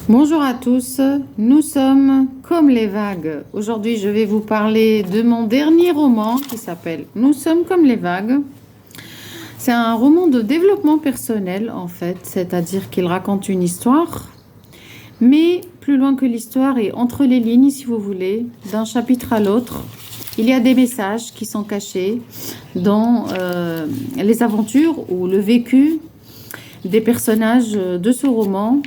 Bonjour à tous, nous sommes comme les vagues. Aujourd'hui, je vais vous parler de mon dernier roman qui s'appelle Nous sommes comme les vagues. C'est un roman de développement personnel en fait, c'est-à-dire qu'il raconte une histoire, mais plus loin que l'histoire et entre les lignes, si vous voulez, d'un chapitre à l'autre, il y a des messages qui sont cachés dans les aventures ou le vécu des personnages de ce roman.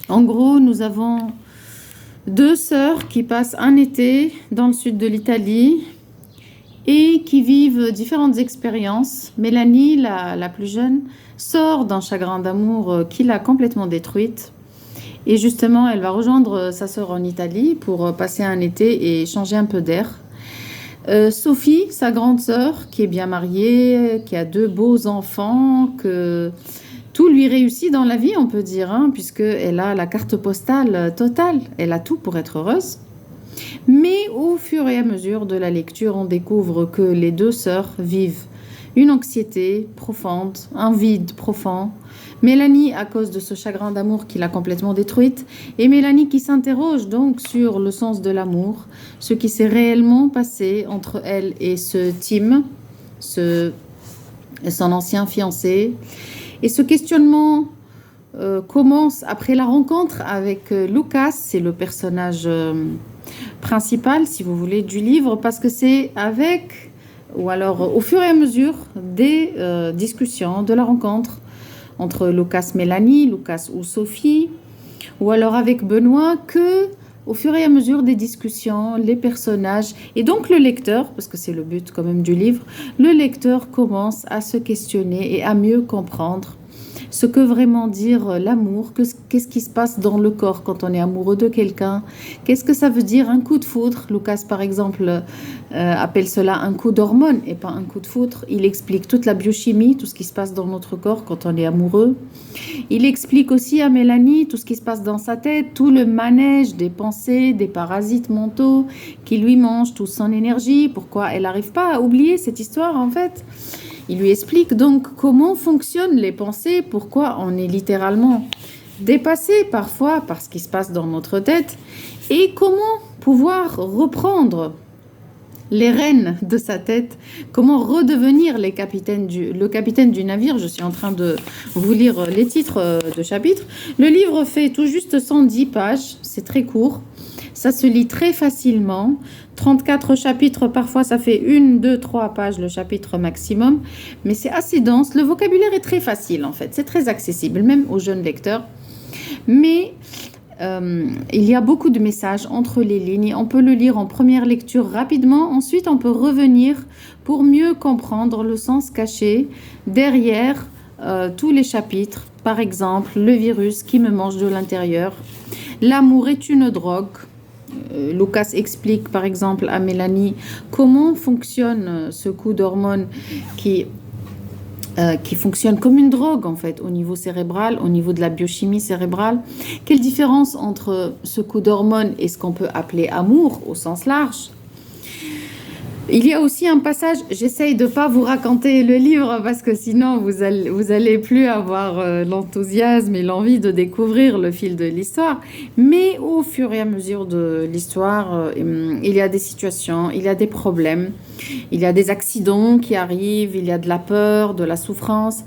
En gros, nous avons deux sœurs qui passent un été dans le sud de l'Italie et qui vivent différentes expériences. Mélanie, la plus jeune, sort d'un chagrin d'amour qui l'a complètement détruite. Et justement, elle va rejoindre sa sœur en Italie pour passer un été et changer un peu d'air. Sophie, sa grande sœur, qui est bien mariée, qui a deux beaux enfants, que tout lui réussit dans la vie, on peut dire, hein, puisqu'elle a la carte postale totale. Elle a tout pour être heureuse. Mais au fur et à mesure de la lecture, on découvre que les deux sœurs vivent une anxiété profonde, un vide profond. Mélanie à cause de ce chagrin d'amour qui l'a complètement détruite, et Mélanie qui s'interroge donc sur le sens de l'amour, ce qui s'est réellement passé entre elle et ce Tim, son ancien fiancé. Et ce questionnement commence après la rencontre avec Lucas, c'est le personnage principal, si vous voulez, du livre, parce que c'est avec, ou alors au fur et à mesure des discussions, de la rencontre entre Lucas Mélanie, Lucas ou Sophie, ou alors avec Benoît, que au fur et à mesure des discussions, les personnages, et donc le lecteur, parce que c'est le but quand même du livre, le lecteur commence à se questionner et à mieux comprendre ce que vraiment dire l'amour, qu'est-ce qui se passe dans le corps quand on est amoureux de quelqu'un, qu'est-ce que ça veut dire un coup de foudre. Lucas, par exemple, appelle cela un coup d'hormone et pas un coup de foudre. Il explique toute la biochimie, tout ce qui se passe dans notre corps quand on est amoureux. Il explique aussi à Mélanie tout ce qui se passe dans sa tête, tout le manège des pensées, des parasites mentaux qui lui mangent toute son énergie, pourquoi elle n'arrive pas à oublier cette histoire en fait. Il lui explique donc comment fonctionnent les pensées, pourquoi on est littéralement dépassé parfois par ce qui se passe dans notre tête et comment pouvoir reprendre les rênes de sa tête, comment redevenir le capitaine du navire. Je suis en train de vous lire les titres de chapitres. Le livre fait tout juste 110 pages, c'est très court. Ça se lit très facilement. 34 chapitres, parfois ça fait 1, 2, 3 pages le chapitre maximum. Mais c'est assez dense. Le vocabulaire est très facile en fait. C'est très accessible, même aux jeunes lecteurs. Mais il y a beaucoup de messages entre les lignes. On peut le lire en première lecture rapidement. Ensuite, on peut revenir pour mieux comprendre le sens caché derrière tous les chapitres. Par exemple, le virus qui me mange de l'intérieur. L'amour est une drogue. Lucas explique par exemple à Mélanie comment fonctionne ce coup d'hormone qui fonctionne comme une drogue en fait au niveau cérébral, au niveau de la biochimie cérébrale. Quelle différence entre ce coup d'hormone et ce qu'on peut appeler amour au sens large. Il y a aussi un passage, j'essaye de ne pas vous raconter le livre parce que sinon vous allez plus avoir l'enthousiasme et l'envie de découvrir le fil de l'histoire. Mais au fur et à mesure de l'histoire, il y a des situations, il y a des problèmes, il y a des accidents qui arrivent, il y a de la peur, de la souffrance.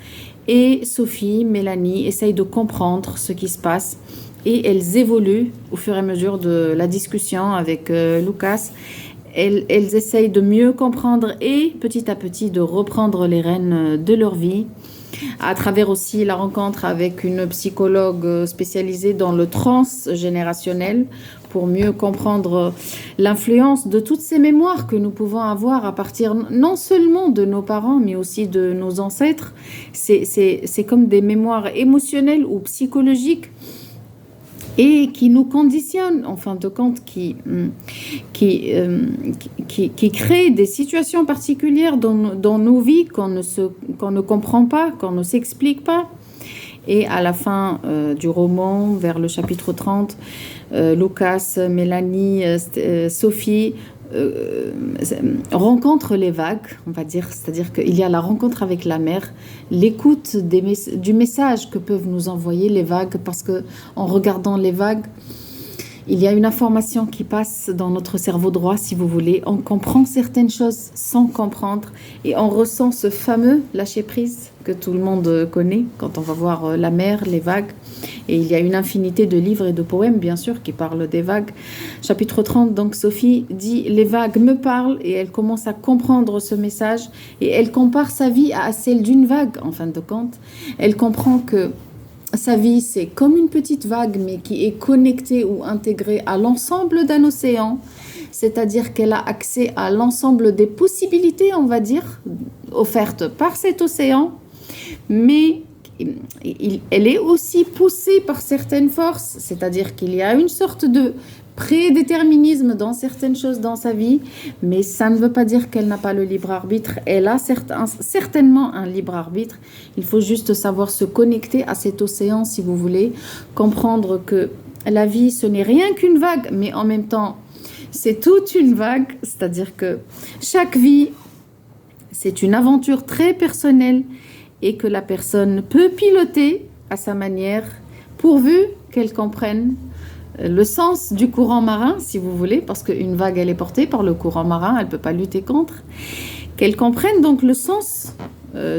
Et Sophie, Mélanie essayent de comprendre ce qui se passe et elles évoluent au fur et à mesure de la discussion avec Lucas. Elles essayent de mieux comprendre et petit à petit de reprendre les rênes de leur vie à travers aussi la rencontre avec une psychologue spécialisée dans le transgénérationnel pour mieux comprendre l'influence de toutes ces mémoires que nous pouvons avoir à partir non seulement de nos parents mais aussi de nos ancêtres. C'est comme des mémoires émotionnelles ou psychologiques et qui nous conditionne, en fin de compte, qui crée des situations particulières dans nos vies qu'on ne comprend pas, qu'on ne s'explique pas. Et à la fin du roman, vers le chapitre 30, Lucas, Mélanie, Sophie rencontre les vagues, on va dire, c'est-à-dire qu'il y a la rencontre avec la mer, l'écoute du message que peuvent nous envoyer les vagues, parce que en regardant les vagues, il y a une information qui passe dans notre cerveau droit, si vous voulez. On comprend certaines choses sans comprendre et on ressent ce fameux lâcher-prise que tout le monde connaît quand on va voir la mer, les vagues. Et il y a une infinité de livres et de poèmes, bien sûr, qui parlent des vagues. Chapitre 30, donc Sophie dit « Les vagues me parlent » et elle commence à comprendre ce message et elle compare sa vie à celle d'une vague, en fin de compte. Elle comprend que sa vie, c'est comme une petite vague, mais qui est connectée ou intégrée à l'ensemble d'un océan, c'est-à-dire qu'elle a accès à l'ensemble des possibilités, on va dire, offertes par cet océan, mais elle est aussi poussée par certaines forces, c'est-à-dire qu'il y a une sorte de prédéterminisme dans certaines choses dans sa vie, mais ça ne veut pas dire qu'elle n'a pas le libre arbitre. Elle a certainement un libre arbitre. Il faut juste savoir se connecter à cet océan, si vous voulez, comprendre que la vie, ce n'est rien qu'une vague, mais en même temps, c'est toute une vague, c'est-à-dire que chaque vie, c'est une aventure très personnelle et que la personne peut piloter à sa manière, pourvu qu'elle comprenne le sens du courant marin, si vous voulez, parce qu'une vague, elle est portée par le courant marin, elle ne peut pas lutter contre. Qu'elle comprenne donc le sens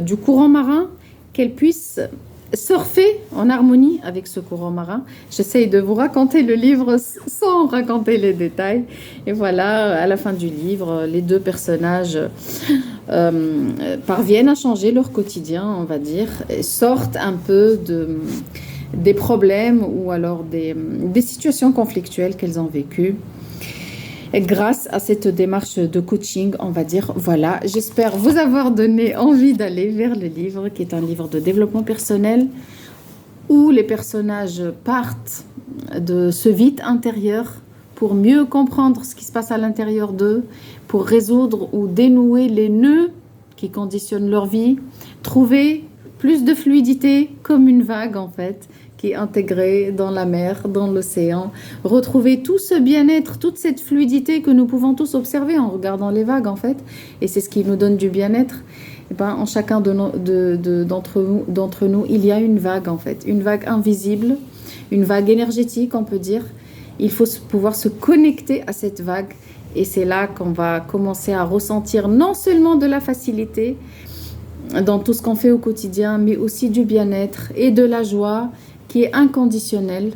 du courant marin, qu'elle puisse surfer en harmonie avec ce courant marin. J'essaye de vous raconter le livre sans raconter les détails. Et voilà, à la fin du livre, les deux personnages parviennent à changer leur quotidien, on va dire, et sortent un peu des problèmes ou alors des situations conflictuelles qu'elles ont vécues. Et grâce à cette démarche de coaching, on va dire, voilà, j'espère vous avoir donné envie d'aller vers le livre, qui est un livre de développement personnel, où les personnages partent de ce vide intérieur pour mieux comprendre ce qui se passe à l'intérieur d'eux, pour résoudre ou dénouer les nœuds qui conditionnent leur vie, trouver plus de fluidité comme une vague en fait, qui est intégrée dans la mer, dans l'océan, retrouver tout ce bien-être, toute cette fluidité que nous pouvons tous observer en regardant les vagues en fait, et c'est ce qui nous donne du bien-être. Et ben, en chacun d'entre nous, il y a une vague en fait, une vague invisible, une vague énergétique on peut dire. Il faut pouvoir se connecter à cette vague et c'est là qu'on va commencer à ressentir non seulement de la facilité dans tout ce qu'on fait au quotidien, mais aussi du bien-être et de la joie qui est inconditionnelle,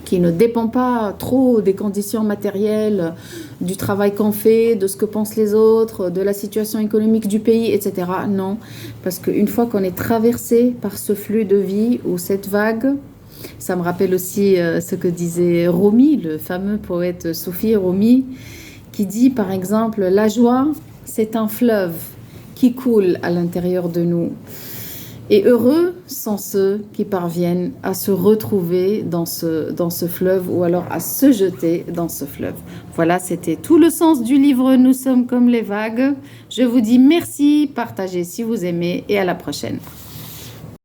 qui ne dépend pas trop des conditions matérielles, du travail qu'on fait, de ce que pensent les autres, de la situation économique du pays, etc. Non, parce qu'une fois qu'on est traversé par ce flux de vie ou cette vague, ça me rappelle aussi ce que disait Rumi, le fameux poète soufi Rumi, qui dit par exemple « La joie, c'est un fleuve qui coule à l'intérieur de nous. Et heureux sont ceux qui parviennent à se retrouver dans ce fleuve ou alors à se jeter dans ce fleuve. » Voilà, c'était tout le sens du livre « Nous sommes comme les vagues ». Je vous dis merci, partagez si vous aimez et à la prochaine.